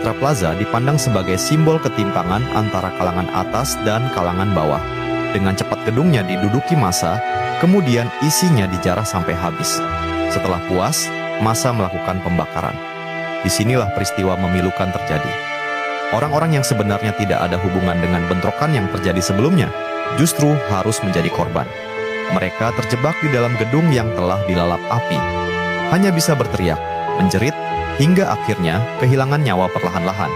Mitra Plaza dipandang sebagai simbol ketimpangan antara kalangan atas dan kalangan bawah. Dengan cepat gedungnya diduduki massa, kemudian isinya dijarah sampai habis. Setelah puas, massa melakukan pembakaran. Disinilah peristiwa memilukan terjadi. Orang-orang yang sebenarnya tidak ada hubungan dengan bentrokan yang terjadi sebelumnya, justru harus menjadi korban. Mereka terjebak di dalam gedung yang telah dilalap api. Hanya bisa berteriak, menjerit, hingga akhirnya kehilangan nyawa perlahan-lahan.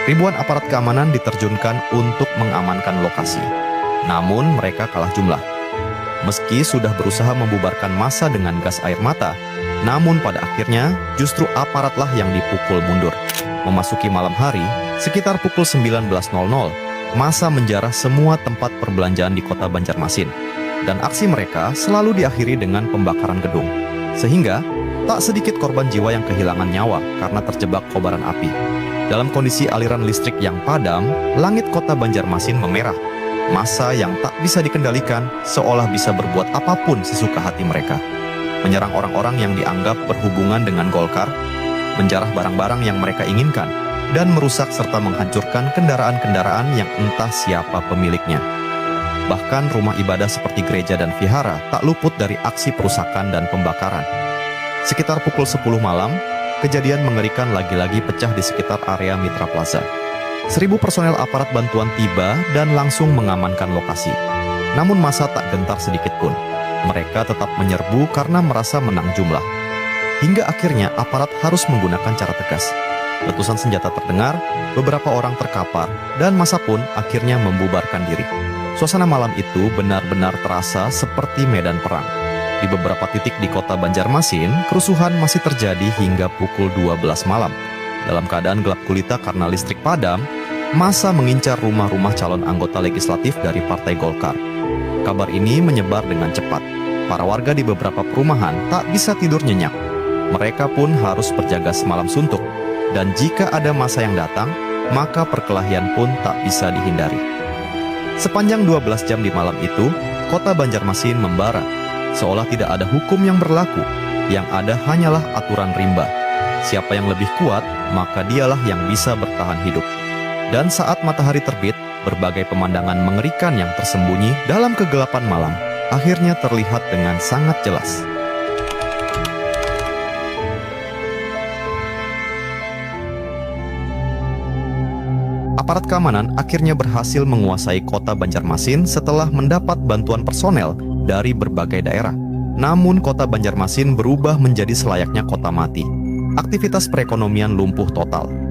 Ribuan aparat keamanan diterjunkan untuk mengamankan lokasi. Namun mereka kalah jumlah. Meski sudah berusaha membubarkan massa dengan gas air mata, namun pada akhirnya justru aparatlah yang dipukul mundur. Memasuki malam hari, sekitar pukul 19.00, massa menjarah semua tempat perbelanjaan di kota Banjarmasin. Dan aksi mereka selalu diakhiri dengan pembakaran gedung. Sehingga, tak sedikit korban jiwa yang kehilangan nyawa karena terjebak kobaran api. Dalam kondisi aliran listrik yang padam, langit kota Banjarmasin memerah. Massa yang tak bisa dikendalikan seolah bisa berbuat apapun sesuka hati mereka. Menyerang orang-orang yang dianggap berhubungan dengan Golkar, menjarah barang-barang yang mereka inginkan, dan merusak serta menghancurkan kendaraan-kendaraan yang entah siapa pemiliknya. Bahkan rumah ibadah seperti gereja dan vihara tak luput dari aksi perusakan dan pembakaran. Sekitar pukul 10 malam, kejadian mengerikan lagi-lagi pecah di sekitar area Mitra Plaza. 1.000 personel aparat bantuan tiba dan langsung mengamankan lokasi. Namun massa tak gentar sedikit pun. Mereka tetap menyerbu karena merasa menang jumlah. Hingga akhirnya aparat harus menggunakan cara tegas. Letusan senjata terdengar, beberapa orang terkapar, dan massa pun akhirnya membubarkan diri. Suasana malam itu benar-benar terasa seperti medan perang. Di beberapa titik di kota Banjarmasin, kerusuhan masih terjadi hingga pukul 12 malam. Dalam keadaan gelap gulita karena listrik padam, massa mengincar rumah-rumah calon anggota legislatif dari Partai Golkar. Kabar ini menyebar dengan cepat. Para warga di beberapa perumahan tak bisa tidur nyenyak. Mereka pun harus berjaga semalam suntuk. Dan jika ada massa yang datang, maka perkelahian pun tak bisa dihindari. Sepanjang 12 jam di malam itu, kota Banjarmasin membara. Seolah tidak ada hukum yang berlaku. Yang ada hanyalah aturan rimba. Siapa yang lebih kuat, maka dialah yang bisa bertahan hidup. Dan saat matahari terbit, berbagai pemandangan mengerikan yang tersembunyi dalam kegelapan malam akhirnya terlihat dengan sangat jelas. Aparat keamanan akhirnya berhasil menguasai kota Banjarmasin setelah mendapat bantuan personel dari berbagai daerah. Namun kota Banjarmasin berubah menjadi selayaknya kota mati. Aktivitas perekonomian lumpuh total.